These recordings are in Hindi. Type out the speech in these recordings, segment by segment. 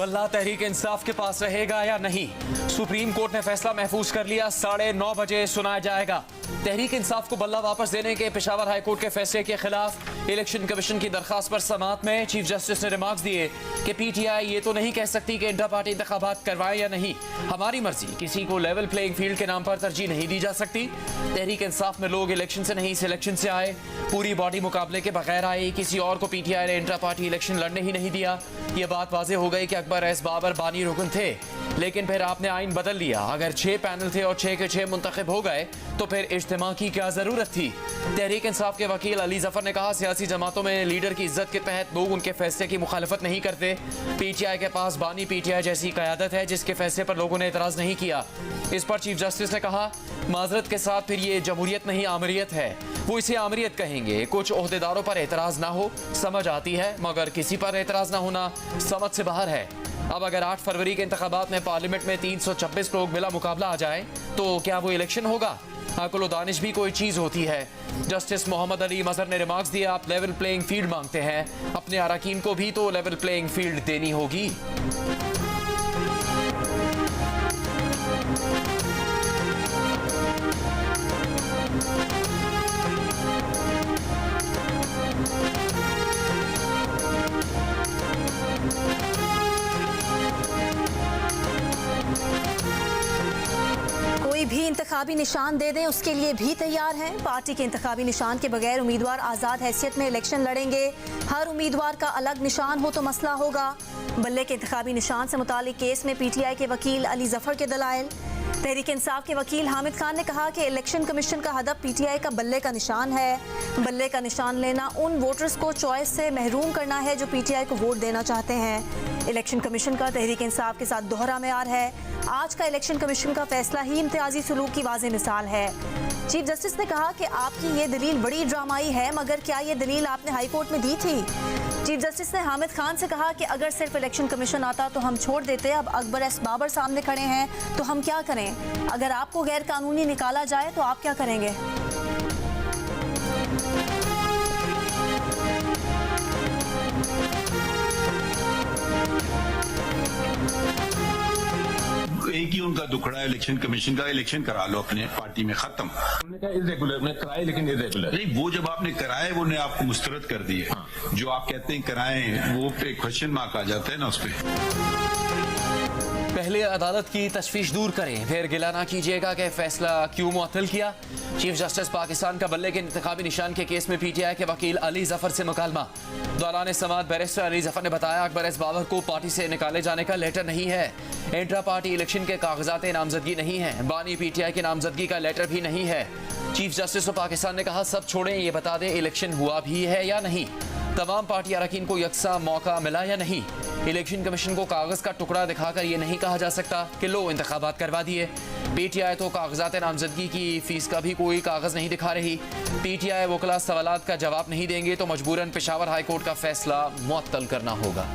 बल्ला तहरीक इंसाफ के पास रहेगा या नहीं? सुप्रीम कोर्ट ने फैसला महफूज कर लिया, 9:30 बजे सुनाया जाएगा। तहरीक इंसाफ को बल्ला वापस देने के पेशावर हाई कोर्ट के फैसले के खिलाफ इलेक्शन कमीशन की दरखास्त पर समाअत में चीफ जस्टिस ने रिमार्क्स दिए कि पीटीआई ये तो नहीं कह सकती कि इंटर पार्टी इंतखाबात करवाएं या नहीं, हमारी मर्जी, किसी को लेवल प्लेइंग फील्ड के नाम पर तरजीह नहीं दी जा सकती। तहरीक इंसाफ में लोग इलेक्शन से नहीं सिलेक्शन से आए, पूरी बॉडी मुकाबले के बगैर आई, किसी और को पीटीआई ने इंटर पार्टी इलेक्शन लड़ने ही नहीं दिया। ये बात वाज़ेह हो गई कि अकबर एस बाबर बानी रुकन थे, लेकिन फिर आपने आइन बदल लिया। अगर 6 पैनल थे और 6 के 6 मुंतखब हो गए तो फिर इज्तिमा की क्या जरूरत थी? तहरीक इंसाफ के वकील अली जफर ने कहा, सियासी जमातों में लीडर की इज्जत के तहत लोग उनके फैसले की मुखालफत नहीं करते। पीटीआई के पास बानी पीटीआई जैसी क़यादत है जिसके फैसले पर लोगों ने एतराज़ नहीं किया। इस पर चीफ जस्टिस ने कहा, माजरत के साथ फिर ये जमहूरियत नहीं आमरीत है, वो इसे आमरीत कहेंगे। कुछ ओहदेदारों पर एतराज़ ना हो समझ आती है, मगर किसी पर एतराज़ ना होना समझ से बाहर है। अब अगर 8 फरवरी के इंतखाबात में पार्लियामेंट में 326 लोग बिला मुकाबला आ जाए तो क्या वो इलेक्शन होगा? अकुल दानिश भी कोई चीज़ होती है। जस्टिस मोहम्मद अली मजहर ने रिमार्क्स दिया, आप लेवल प्लेइंग फील्ड मांगते हैं, अपने अरकान को भी तो लेवल प्लेइंग फील्ड देनी होगी। कोई भी इंतखाबी निशान दे दें उसके लिए भी तैयार हैं। पार्टी के इंतखाबी निशान के बगैर उम्मीदवार आज़ाद हैसियत में इलेक्शन लड़ेंगे। हर उम्मीदवार का अलग निशान हो तो मसला होगा। बल्ले के इंतखाबी निशान से मुतालिक केस में पीटीआई के वकील अली जफर के दलाइल। तहरीक इंसाफ के वकील हामिद खान ने कहा कि इलेक्शन कमीशन का हदफ पीटीआई का बल्ले का निशान है। बल्ले का निशान लेना उन वोटर्स को चॉइस से महरूम करना है जो पीटीआई को वोट देना चाहते हैं। इलेक्शन कमीशन का तहरीक इंसाफ के साथ दोहरा मेयार है। आज का इलेक्शन कमीशन का फैसला ही इम्तियाजी सलूक की वाज़ेह मिसाल है। चीफ जस्टिस ने कहा कि आपकी ये दलील बड़ी ड्रामाई है, मगर क्या ये दलील आपने हाई कोर्ट में दी थी? चीफ जस्टिस ने हामिद खान से कहा कि अगर सिर्फ इलेक्शन कमीशन आता तो हम छोड़ देते, अब अकबर एस बाबर सामने खड़े हैं तो हम क्या करें? अगर आपको गैर कानूनी निकाला जाए तो आप क्या करेंगे? एक ही उनका दुखड़ा है इलेक्शन कमीशन का, इलेक्शन करा लो अपने पार्टी में, खत्म। हमने कहा इर्रेगुलर, ने कराए लेकिन इर्रेगुलर नहीं, वो जब आपने कराए वो ने आपको मुस्तरद कर दिए। हाँ। जो आप कहते हैं कराएं वो पे क्वेश्चन मार्क आ जाता है ना उस पर। पहले अदालत की तशवीश दूर करें, फिर गिला ना कीजिएगा कि फैसला क्यों मुअत्तल किया। चीफ जस्टिस पाकिस्तान का बल्ले के इंतखाबी निशान के केस में पीटीआई के वकील अली जफर से मुकालमा। दौरान समाअत बैरिस्टर अली जफर ने बताया, अकबर एस बाबर को पार्टी से निकाले जाने का लेटर नहीं है, इंट्रा पार्टी इलेक्शन के कागजात नामजदगी नहीं है, बानी पीटीआई की नामजदगी का लेटर भी नहीं है। चीफ जस्टिस ऑफ पाकिस्तान ने कहा, सब छोड़ें, ये बता दें इलेक्शन हुआ भी है या नहीं, तमाम पार्टी अरकान को यकसा मौका मिला या नहीं। इलेक्शन कमीशन को कागज का टुकड़ा दिखाकर ये नहीं कहा जा सकता कि लो इंतखाबात करवा दिए। पीटीआई तो कागजात नामजदगी की फीस का भी कोई कागज नहीं दिखा रही। पीटीआई वकला सवालात का जवाब नहीं देंगे तो मजबूरन पेशावर हाई कोर्ट का फैसला मुअत्तल करना होगा।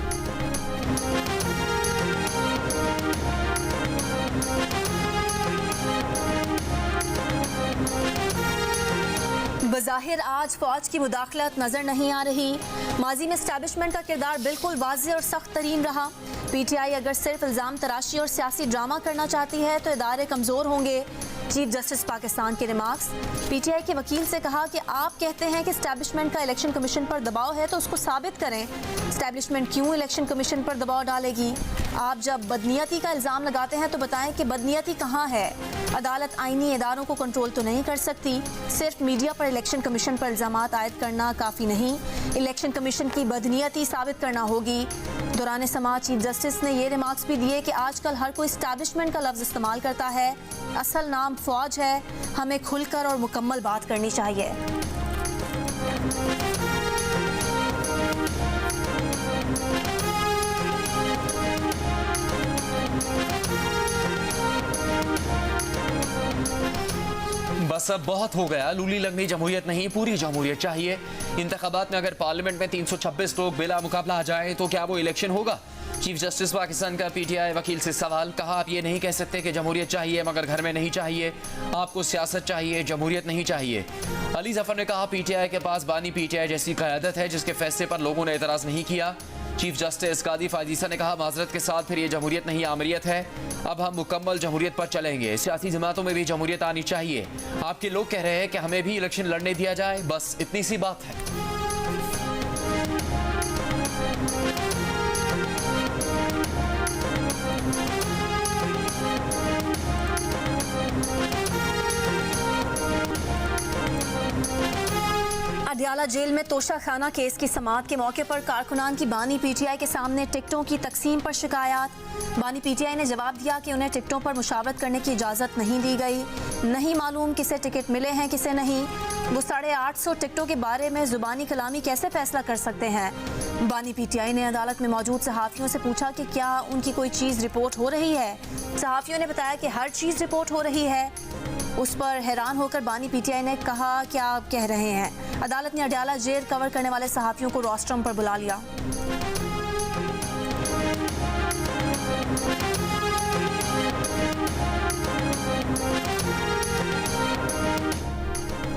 बज़ाहिर आज फौज की मुदाखलत नजर नहीं आ रही। माजी में एस्टैब्लिशमेंट का किरदार बिल्कुल वाज़ेह और सख्त तरीन रहा। पीटीआई अगर सिर्फ इल्ज़ाम तराशी और सियासी ड्रामा करना चाहती है तो इदारे कमज़ोर होंगे। चीफ जस्टिस पाकिस्तान के रिमार्क्स। पीटीआई के वकील से कहा कि आप कहते हैं कि एस्टैब्लिशमेंट का इलेक्शन कमीशन पर दबाव है तो उसको साबित करें। एस्टैब्लिशमेंट क्यों इलेक्शन कमीशन पर दबाव डालेगी? आप जब बदनीयती का इल्ज़ाम लगाते हैं तो बताएं कि बदनीयती कहाँ है। अदालत आईनी इदारों को कंट्रोल तो नहीं कर सकती, सिर्फ मीडिया पर इलेक्शन कमीशन पर इल्ज़ामात आयद करना काफ़ी नहीं, इलेक्शन कमीशन की बदनीयती साबित करना होगी। दौरान समाअत चीफ जस्टिस ने ये रिमार्क्स भी दिए कि आजकल हर कोई एस्टैब्लिशमेंट का लफ्ज़ इस्तेमाल करता है, असल नाम फौज है, हमें खुलकर और मुकम्मल बात करनी चाहिए। बस अब बहुत हो गया, लूली लगनी जमहूरियत नहीं, पूरी जमहूरियत चाहिए। इंतखाबात में अगर पार्लियामेंट में 326 लोग बिला मुकाबला आ जाए तो क्या वो इलेक्शन होगा? चीफ जस्टिस पाकिस्तान का पीटीआई वकील से सवाल। कहा, आप ये नहीं कह सकते कि जमहूरियत चाहिए मगर घर में नहीं चाहिए, आपको सियासत चाहिए, जमहूरियत नहीं चाहिए। अली जफर ने कहा, पीटीआई के पास बानी पीटीआई जैसी क़यादत है जिसके फैसले पर लोगों ने एतराज़ नहीं किया। चीफ जस्टिस कादी फाजीसा ने कहा, माजरत के साथ फिर ये जमहूरियत नहीं आमरीत है, अब हम मुकम्मल जमहूरियत पर चलेंगे। सियासी जमातों में भी जमहूरियत आनी चाहिए। आपके लोग कह रहे हैं कि हमें भी इलेक्शन लड़ने दिया जाए, बस इतनी सी बात है। अडयाला जेल में तोशाखाना केस की समाअत के मौके पर कारकुनान की बानी पीटीआई के सामने टिकटों की तकसीम पर शिकायत। बानी पीटीआई ने जवाब दिया कि उन्हें टिकटों पर मुशावरत करने की इजाज़त नहीं दी गई, नहीं मालूम किसे टिकट मिले हैं किसे नहीं। वो 850 टिकटों के बारे में जुबानी कलामी कैसे फैसला कर सकते हैं। बानी पीटीआई ने अदालत में मौजूद सहाफ़ियों से पूछा कि क्या उनकी कोई चीज़ रिपोर्ट हो रही है। सहाफ़ियों ने बताया कि हर चीज़ रिपोर्ट हो रही है। उस पर हैरान होकर बानी पीटीआई ने कहा, क्या आप कह रहे हैं। अदालत ने अडयाला जेल कवर करने वाले सहाफ़ियों को रोस्ट्रम पर बुला लिया।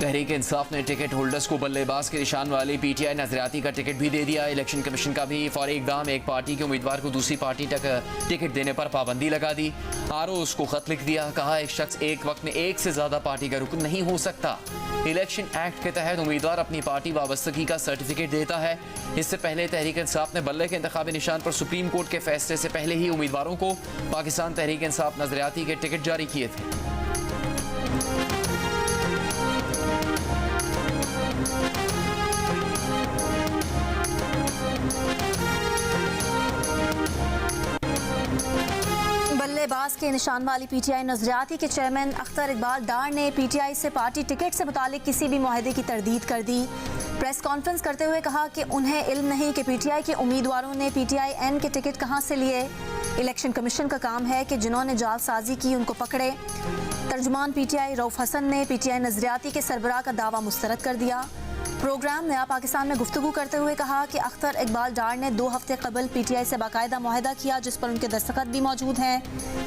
तहरीक इंसाफ ने टिकट होल्डर्स को बल्लेबाज के निशान वाली पीटीआई नजरियाती का टिकट भी दे दिया। इलेक्शन कमीशन का भी फौरी इकदाम, एक पार्टी के उम्मीदवार को दूसरी पार्टी तक टिकट देने पर पाबंदी लगा दी। आरओ को खत लिख दिया, कहा एक शख्स एक वक्त में एक से ज्यादा पार्टी का रुकन नहीं हो सकता। इलेक्शन एक्ट के तहत उम्मीदवार अपनी पार्टी वाबस्तगी का सर्टिफिकेट देता है। इससे पहले तहरीक इंसाफ ने बल्ले के इंतखाबी निशान पर सुप्रीम कोर्ट के फैसले से पहले ही उम्मीदवारों को पाकिस्तान तहरीक इंसाफ नजरियाती के टिकट जारी किए थे। बल्लेबाज के निशान वाली पीटीआई नजरियाती के चेयरमैन अख्तर इकबाल डार ने पीटीआई से पार्टी टिकट से मुतालिक किसी भी मुआहदे की तरदीद कर दी। प्रेस कॉन्फ्रेंस करते हुए कहा कि उन्हें इल्म नहीं कि पीटीआई के उम्मीदवारों ने पीटीआई एन के टिकट कहां से लिए। इलेक्शन कमीशन का काम है कि जिन्होंने जालसाजी की उनको पकड़े। तर्जुमान पीटीआई रऊफ हसन ने पीटीआई नजरियाती के सरबराह का दावा मुस्तरद कर दिया। प्रोग्राम नया पाकिस्तान में गुफ्तगू करते हुए कहा कि अख्तर इकबाल डार ने 2 हफ्ते कबल पीटीआई से बाकायदा मुआहदा किया, जिस पर उनके दस्तखत भी मौजूद हैं।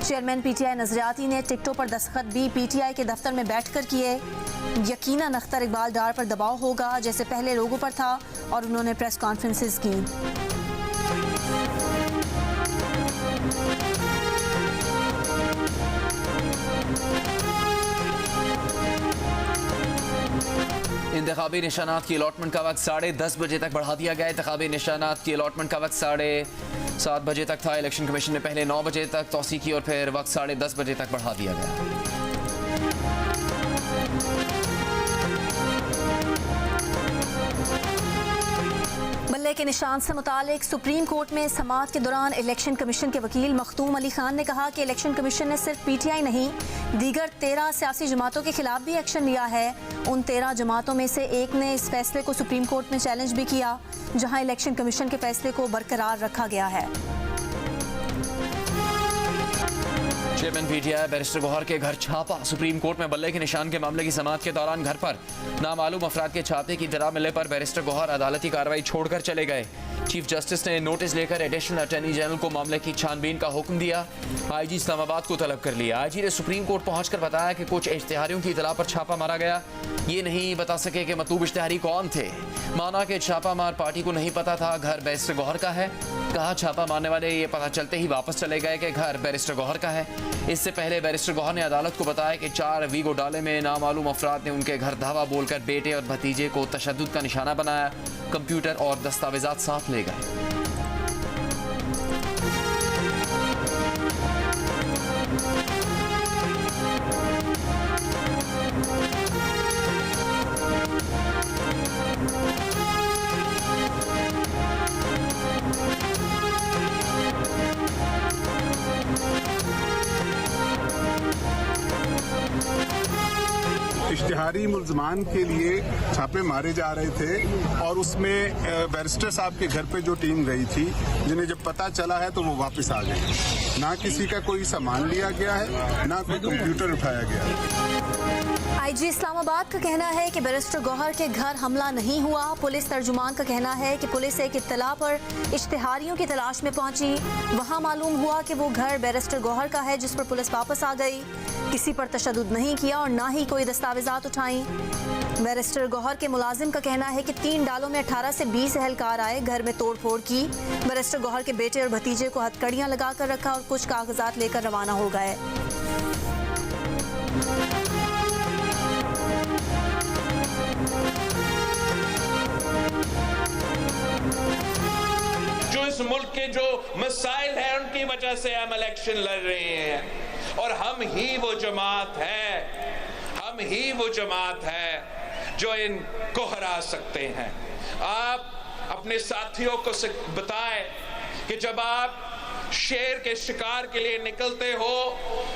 चेयरमैन पीटीआई नजरियाती ने टिकटों पर दस्तखत भी पीटीआई के दफ्तर में बैठकर किए। यकीनन अख्तर इकबाल डार पर दबाव होगा जैसे पहले लोगों पर था, और उन्होंने प्रेस कॉन्फ्रेंसेस की। इंतखाबी निशानात की अलॉटमेंट का वक्त 10:30 बजे तक बढ़ा दिया गया। इंतखाबी निशानात की अलॉटमेंट का वक्त 7:30 बजे तक था। इलेक्शन कमीशन ने पहले 9 बजे तक तौसी की और फिर वक्त 10:30 बजे तक बढ़ा दिया गया। बल्ले के निशान से मुतालिक सुप्रीम कोर्ट में समाअत के दौरान इलेक्शन कमीशन के वकील मखदूम अली खान ने कहा कि इलेक्शन कमीशन ने सिर्फ पीटीआई नहीं, दीगर 13 सियासी जमातों के खिलाफ भी एक्शन लिया है। उन 13 जमातों में से एक ने इस फैसले को सुप्रीम कोर्ट में चैलेंज भी किया, जहां इलेक्शन कमीशन के फैसले को बरकरार रखा गया है। चेयरमैन पीटीआई बैरिस्टर गौहर के घर छापा। सुप्रीम कोर्ट में बल्ले के निशान के मामले की समाअत के दौरान घर पर नामालूम अफराद के छापे की इत्तला मिलने पर बैरिस्टर गौहर अदालती कार्रवाई छोड़कर चले गए। चीफ जस्टिस ने नोटिस लेकर एडिशनल अटॉर्नी जनरल को मामले की छानबीन का हुक्म दिया। आईजी इस्लामाबाद को तलब कर लिया। आईजी ने सुप्रीम कोर्ट पहुंचकर बताया कि कुछ इश्तिहारियों की इत्तला पर छापा मारा गया। ये नहीं बता सके कि मतलूब इश्तिहारी कौन थे। माना कि छापा मार पार्टी को नहीं पता था घर बैरिस्टर गौहर का है। कहा छापा मारने वाले ये पता चलते ही वापस चले गए कि घर बैरिस्टर गौहर का है। इससे पहले बैरिस्टर गौहर ने अदालत को बताया कि 4 वीगो डाले में नामालूम अफराद ने उनके घर धावा बोलकर बेटे और भतीजे को तशद्दुद का निशाना बनाया। कंप्यूटर और दस्तावेजात साथ ले गए। इश्तिहारी मुल्जमान के लिए छापे मारे जा रहे थे और उसमें बैरिस्टर साहब के घर पे जो टीम गई थी, जिन्हें जब पता चला है तो वो वापस आ गए। ना किसी का कोई सामान लिया गया है, ना कोई कंप्यूटर उठाया गया है। आईजी इस्लामाबाद का कहना है कि बैरिस्टर गौहर के घर हमला नहीं हुआ। पुलिस तर्जुमान का कहना है कि पुलिस एक इत्तला पर इश्तिहारियों की तलाश में पहुंची। वहां मालूम हुआ कि वो घर बैरिस्टर गौहर का है, जिस पर पुलिस वापस आ गई। किसी पर तशद्दुद नहीं किया और ना ही कोई दस्तावेजात उठाई। बैरिस्टर गौहर के मुलाजिम का कहना है कि 3 डालों में 18 से 20 एहलकार आए, घर में तोड़ फोड़ की। बैरिस्टर गौहर के बेटे और भतीजे को हथकड़ियां लगाकर रखा और कुछ कागजात लेकर रवाना हो गए। जो इस मुल्क के जो मसाइल हैं उनकी वजह से हम इलेक्शन लड़ रहे हैं और हम ही वो जमात है जो इनको हरा सकते हैं। आप अपने साथियों को बताएं कि जब आप शेर के शिकार के लिए निकलते हो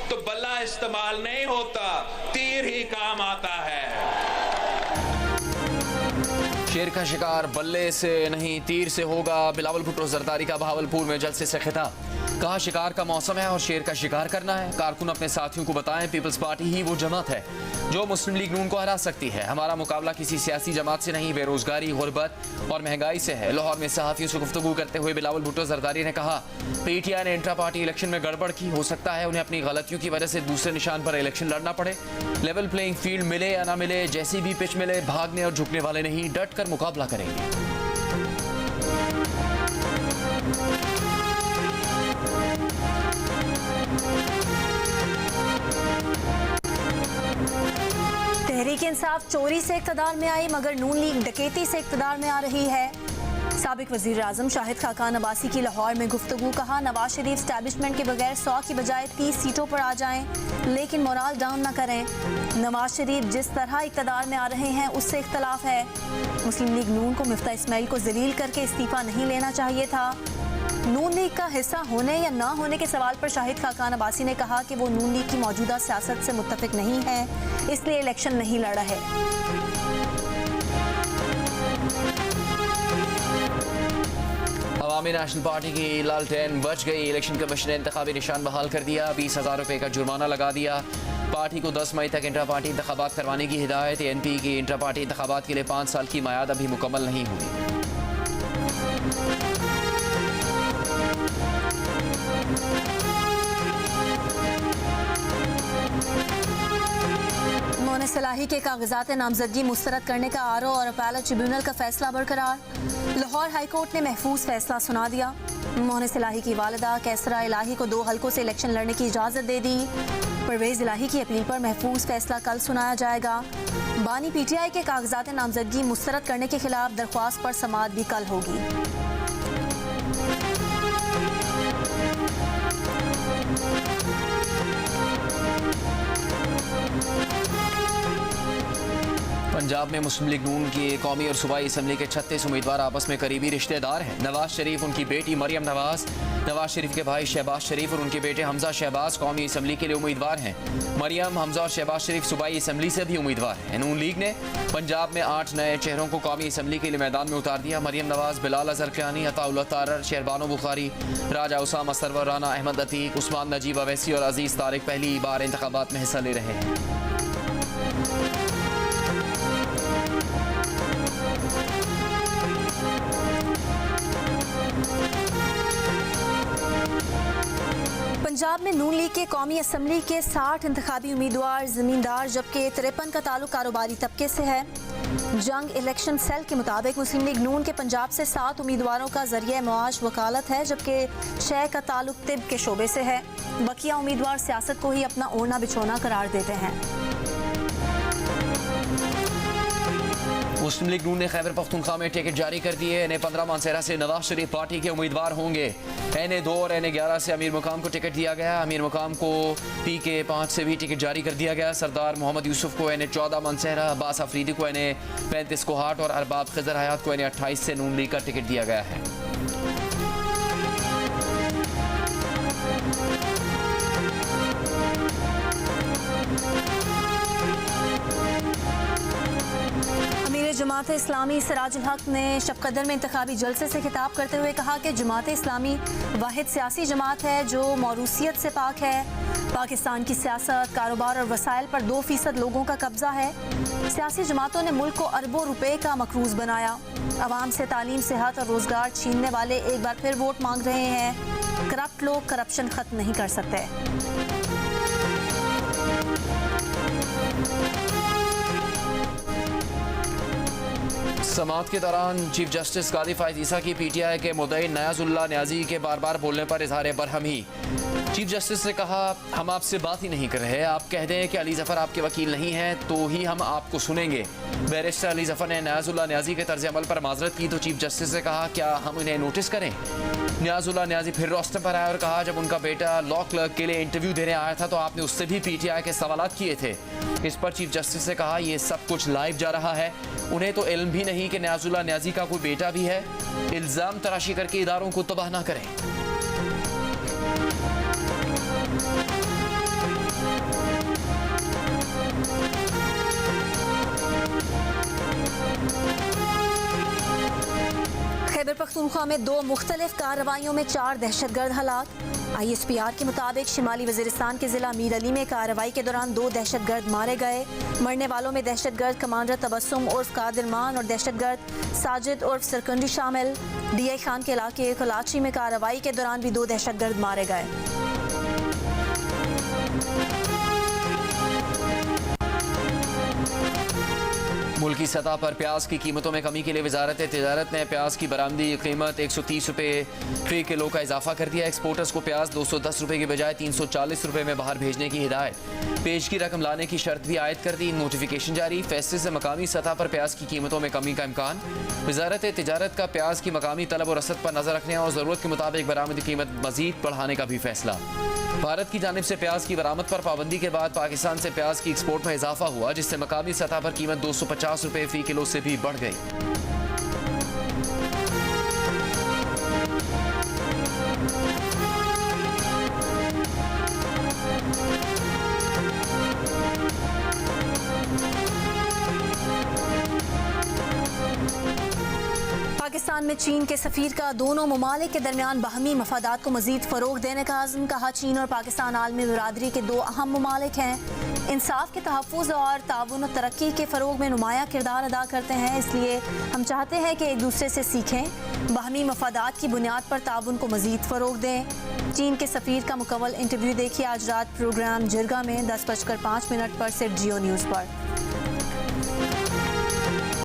तो बल्ला इस्तेमाल नहीं होता, तीर ही काम आता है। शेर का शिकार बल्ले से नहीं तीर से होगा। बिलावल भुट्टो जरदारी का बहावलपुर में जलसे से खिताब। कहा शिकार का मौसम है और शेर का शिकार करना है। कारकुन अपने साथियों को बताएं पीपल्स पार्टी ही वो जमात है जो मुस्लिम लीग नून को हरा सकती है। हमारा मुकाबला किसी सियासी जमात से नहीं, बेरोजगारी, गुर्बत और महंगाई से है। लाहौर में सहाफियों से गुफ्तगू करते हुए बिलावल भुट्टो जरदारी ने कहा पीटीआई ने इंट्रा पार्टी इलेक्शन में गड़बड़ की। हो सकता है उन्हें अपनी गलतियों की वजह से दूसरे निशान पर इलेक्शन लड़ना पड़े। लेवल प्लेइंग फील्ड मिले या ना मिले, जैसी भी पिच मिले, भागने और झुकने वाले नहीं, डट कर मुकाबला करेंगे। तहरीक इंसाफ चोरी से इक़्तिदार में आई, मगर नून लीग डकैती से इक़्तिदार में आ रही है। साबिक वज़ीर आज़म शाहिद खाकान अब्बासी की लाहौर में गुफ्तगू। कहा नवाज शरीफ स्टैब्लिशमेंट के बगैर 100 की बजाय 30 सीटों पर आ जाएं, लेकिन मोराल डाउन न करें। नवाज शरीफ जिस तरह इक़्तिदार में आ रहे हैं उससे इख्तलाफ है। मुस्लिम लीग नून को मिफ्ता इस्माइल को जलील करके इस्तीफा नहीं लेना चाहिए था। नून लीग का हिस्सा होने या ना होने के सवाल पर शाहिद खाकान अब्बासी ने कहा कि वो नून लीग की मौजूदा सियासत से मुत्तफिक नहीं है, इसलिए इलेक्शन नहीं लड़ा है। अवामी नेशनल पार्टी की लालटेन बच गई। इलेक्शन कमीशन ने इंतखाबी निशान बहाल कर दिया। 20,000 रुपये का जुर्माना लगा दिया। पार्टी को 10 मई तक इंट्रा पार्टी इंतखाबात करवाने की हिदायत। एनपी की इंट्रा पार्टी इंतखाबात के लिए 5 साल की मियाद अभी मुकम्मल नहीं हुई। मोहन सलाही के कागजात नामजदगी मुस्तरद करने का आरओ और अपैलेट ट्रिब्यूनल का फैसला बरकरार। लाहौर हाई कोर्ट ने महफूज फैसला सुना दिया। मोहन सलाही की वालिदा कैसरा इलाही को 2 हलकों से इलेक्शन लड़ने की इजाज़त दे दी। परवेज इलाही की अपील पर महफूज फैसला कल सुनाया जाएगा। बानी पीटीआई के कागजात नामजदगी मुस्तरद करने के खिलाफ दरख्वास्त पर समाअत भी कल होगी। पंजाब में मुस्लिम लीग नून की कौमी और सूबाई असम्बली के 36 उम्मीदवार आपस में करीबी रिश्तेदार हैं। नवाज शरीफ, उनकी बेटी मरियम नवाज, नवाज शरीफ के भाई शहबाज शरीफ और उनके बेटे हमजा शहबाज कौमी असम्बली के लिए उम्मीदवार हैं। मरियम, हमजा और शहबाज शरीफ सूबाई असम्बली से भी उम्मीदवार हैं। नून लीग ने पंजाब में 8 नए चेहरों को कौमी असम्बली के लिए मैदान में उतार दिया। मरियम नवाज, बिलाल अजहर कियानी, अताउल्लाह तारर, शहरबानो बुखारी, राजा उसामा सरवर, राना अहमद अतीक, उस्मान नजीब अवैसी और अजीज तारिक पहली बार इंतखाबात में हिस्सा ले रहे हैं। पंजाब में नून लीग के कौमी असम्बली के 60 इंतखाबी उम्मीदवार जमींदार, जबकि 53 का ताल्लुक कारोबारी तबके से है। जंग इलेक्शन सेल के मुताबिक मुस्लिम लीग नून के पंजाब से 7 उम्मीदवारों का जरिए मुआश वकालत है, जबकि 6 का ताल्लुक तिब के शोबे से है। बकिया उम्मीदवार सियासत को ही अपना ओढ़ना बिछोना करार देते हैं। मुस्लिम लीग नून ने खैबर पख्तूनख्वा में टिकट जारी कर दिए। NA-15 मानसेरा से नवाज शरीफ पार्टी के उम्मीदवार होंगे। NA-2 और NA-11 से अमीर मुकाम को टिकट दिया गया। अमीर मुकाम को PK-5 से भी टिकट जारी कर दिया गया। सरदार मोहम्मद यूसुफ को NA-14 मानसेरा, अब्बास अफरीदी को NA-35 कोहाट और अरबाब खिजर हयात को NA-28 से नून लीग का टिकट दिया गया है। जमात इस्लामी सिराजुल हक ने शब कदर में इंतखाबी जलसे से खिताब करते हुए कहा कि जमात इस्लामी वाहिद सियासी जमात है जो मौरूसियत से पाक है। पाकिस्तान की सियासत, कारोबार और वसाइल पर 2% लोगों का कब्जा है। सियासी जमातों ने मुल्क को अरबों रुपए का मकरूज बनाया। अवाम से तालीम, सेहत और रोजगार छीनने वाले एक बार फिर वोट मांग रहे हैं। करप्ट लोग करप्शन खत्म नहीं कर सकते। समाअत के दौरान चीफ जस्टिस कादी फायद ईसा की पीटीआई के मुद्दई नयाजुल्लाह न्याजी के बार बार बोलने पर इजहार बरहमी। चीफ जस्टिस ने कहा, हम आपसे बात ही नहीं कर रहे, आप कह दें कि अली जफर आपके वकील नहीं हैं तो ही हम आपको सुनेंगे। बैरिस्टर अली जफर ने नयाजुल्लाह न्याजी के तर्ज अमल पर माजरत की तो चीफ जस्टिस ने कहा, क्या हम इन्हें नोटिस करें? नयाजुल्लाह न्याजी फिर रोस्टर पर आया और कहा, जब उनका बेटा लॉ क्लर्क के लिए इंटरव्यू देने आया था तो आपने उससे भी पीटीआई के सवालात किए थे। इस पर चीफ जस्टिस ने कहा, यह सब कुछ लाइव जा रहा है, उन्हें तो इल्म भी नहीं कि नयाजुल्लाह न्याजी का कोई बेटा भी है। इल्जाम तराशी करके इदारों को तबाह ना करें। खैबर पख्तूनख्वा में 2 मुख्तलिफ कार्रवाइयों में 4 दहशतगर्द हलाक। ISPR के मुताबिक शिमाली वजीरिस्तान के जिला मीर अली में कार्रवाई के दौरान 2 दहशतगर्द मारे गए। मरने वालों में दहशतगर्द कमांडर तबस्सुम उर्फ कादिर मान और दहशतगर्द साजिद उर्फ सरकंडी शामिल। DI खान के इलाके कलाची में कार्रवाई के दौरान भी 2 दहशतगर्द मारे गए। मुल्की सतह पर प्याज की कीमतों में कमी के लिए वजारत तिजारत ने प्याज की बरामदी कीमत 130 रुपये फी किलो का इजाफा कर दिया। एक्सपोर्टर्स को प्याज 210 रुपये की बजाय 340 रुपये में बाहर भेजने की हिदायत। पेश की रकम लाने की शर्त भी आयद कर दी। नोटिफिकेशन जारी। फैसले से मकामी सतह पर प्याज की कीमतों में कमी का इम्कान। वजारत तिजारत का प्याज की मकामी तलब और रसद पर नजर रखने और ज़रूरत के मुताबिक बरामदी कीमत मजीद बढ़ाने का भी फैसला। भारत की जानिब से प्याज की बरामद पर पाबंदी के बाद पाकिस्तान से प्याज की एक्सपोर्ट में इजाफा हुआ, जिससे मकामी सतह पर कीमत 250 रुपये फी किलो से भी बढ़ गई। पाकिस्तान में चीन के सफीर का दोनों ममालिक के दरमियान बाहमी मफादात को मजीद फरोग देने का आज़म। कहा, चीन और पाकिस्तान आलमी बिरादरी के 2 अहम ममालिक हैं। इंसाफ के तहफ़्फ़ुज़ और ताउन और तरक्की के फ़रोग में नुमाया किरदार अदा करते हैं, इसलिए हम चाहते हैं कि एक दूसरे से सीखें, बाहमी मफादात की बुनियाद पर ताउन को मजीद फ़रोग दें। चीन के सफीर का मुकम्मल इंटरव्यू देखिए आज रात प्रोग्राम जिरगा में 10:05 पर सिर्फ जियो न्यूज़ पर।